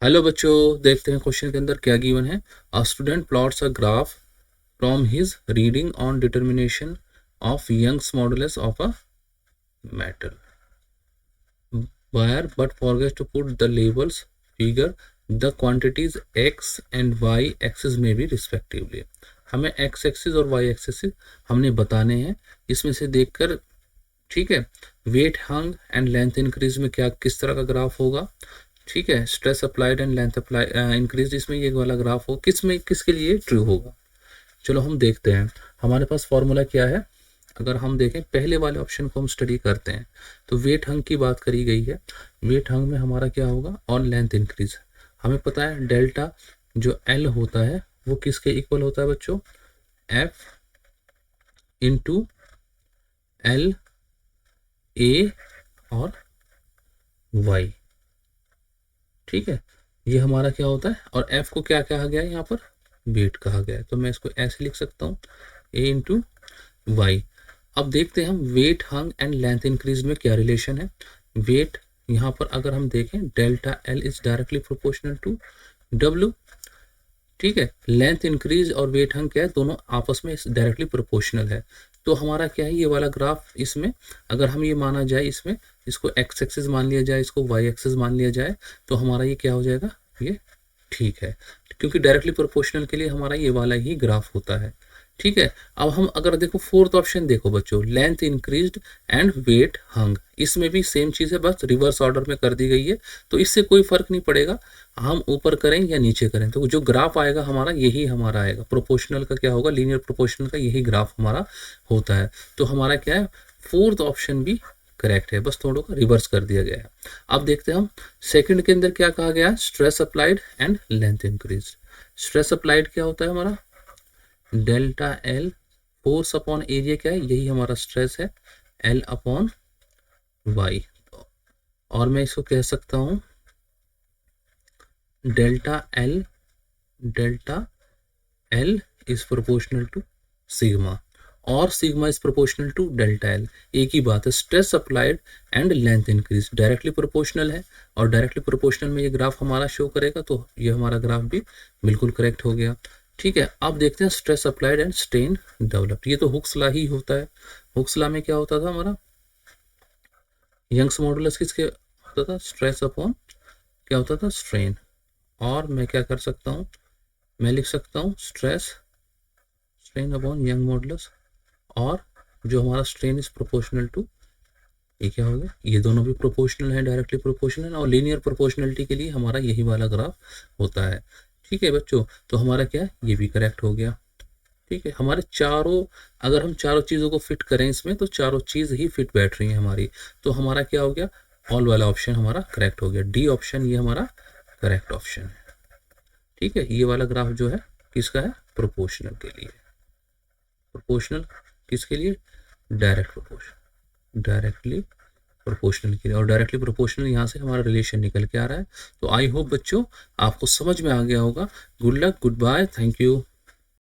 Hello बच्चों, देखते हैं क्वेश्चन के अंदर क्या गिवन है। A student plots a graph from his reading on determination of Young's modulus of a metal wire but forgets to put the labels figure the quantities X and Y axis में भी respectively. हमें X axis और Y axis हमने बताने हैं इसमें से देखकर। ठीक है, weight hung and length increase में क्या किस तरह का ग्राफ होगा। ठीक है, stress applied and length apply increase इसमें ये वाला ग्राफ हो किस में किसके लिए ट्रू होगा। चलो हम देखते हैं हमारे पास फॉर्मूला क्या है। अगर हम देखें पहले वाले ऑप्शन को हम स्टडी करते हैं तो वेट हंग की बात करी गई है। वेट हंग में हमारा क्या होगा और लेंथ इंक्रीज। हमें पता है डेल्टा जो एल होता है वो किसके इक्वल होता है बच्चों, एफ इंटू एल ए और वाई। ठीक है, ये हमारा क्या होता है और एफ को क्या कहा गया है यहाँ पर, वेट कहा गया है। तो मैं इसको ऐसे लिख सकता हूँ ए इंटू वाई। अब देखते हैं हम weight hung and length increase में क्या रिलेशन है। वेट यहाँ पर अगर हम देखें delta L is directly proportional to W. ठीक है, लेंथ इंक्रीज और वेट हंग क्या है, दोनों आपस में डायरेक्टली प्रोपोर्शनल है। तो हमारा क्या है ये वाला ग्राफ, इसमें अगर हम ये माना जाए, इसमें इसको एक्स एक्सिस मान लिया जाए, इसको वाई एक्सिस मान लिया जाए, तो हमारा ये क्या हो जाएगा, ये ठीक है, क्योंकि डायरेक्टली प्रोपोर्शनल के लिए हमारा ये वाला ही ग्राफ होता है। ठीक है, अब हम अगर देखो फोर्थ ऑप्शन देखो बच्चों, लेंथ इंक्रीज्ड एंड वेट हंग, इसमें भी सेम चीज़ है, बस रिवर्स ऑर्डर में कर दी गई है। तो इससे कोई फर्क नहीं पड़ेगा हम ऊपर करें या नीचे करें, तो जो ग्राफ आएगा हमारा यही हमारा आएगा। प्रोपोर्शनल का क्या होगा, लीनियर प्रोपोर्शनल का यही ग्राफ हमारा होता है। तो हमारा क्या है, फोर्थ ऑप्शन भी करेक्ट है, बस थोड़ा रिवर्स कर दिया गया है। अब देखते हैं हम सेकंड के अंदर क्या कहा गया है, stress applied and length increase. Stress applied क्या होता है हमारा, delta L force upon area क्या है, यही हमारा स्ट्रेस है, एल अपॉन वाई। और मैं इसको कह सकता हूं delta L is proportional to sigma और sigma is proportional to delta L. एक ही बात है, stress applied and length increase directly proportional है और डायरेक्टली प्रोपोर्शनल में ये ग्राफ हमारा शो करेगा, तो ये हमारा ग्राफ भी बिल्कुल करेक्ट हो गया। ठीक है, अब देखते हैं stress applied and strain developed. ये तो हुक्स लॉ ही होता है। हुक्स लॉ में क्या होता था हमारा, यंग्स मॉडुलस किसके होता था, स्ट्रेस अपॉन क्या होता था, स्ट्रेन। और मैं क्या कर सकता हूँ, मैं लिख सकता हूँ स्ट्रेन अपॉन यंग मॉडुलस, और जो हमारा स्ट्रेन इज प्रोपोर्शनल टू, ये क्या हो गया, ये दोनों भी प्रोपोर्शनल है, डायरेक्टली प्रोपोर्शनल, और लीनियर प्रोपोर्शनलिटी के लिए हमारा यही वाला ग्राफ होता है। ठीक है बच्चों, तो हमारा क्या है, ये भी करेक्ट हो गया। ठीक है, हमारे चारों, अगर हम चारों चीज़ों को फिट करें इसमें, तो चारों चीज़ ही फिट बैठ रही है हमारी। तो हमारा क्या हो गया, ऑल वाला ऑप्शन हमारा करेक्ट हो गया, डी ऑप्शन ये हमारा करेक्ट ऑप्शन है। ठीक है, ये वाला ग्राफ जो है किसका है, प्रोपोर्शनल के लिए। प्रोपोर्शनल किसके लिए, डायरेक्ट प्रोपोर्शन, डायरेक्टली प्रोपोर्शनल के लिए। और डायरेक्टली प्रोपोर्शनल यहाँ से हमारा रिलेशन निकल के आ रहा है। तो आई होप बच्चों आपको समझ में आ गया होगा। Good luck, goodbye, thank you.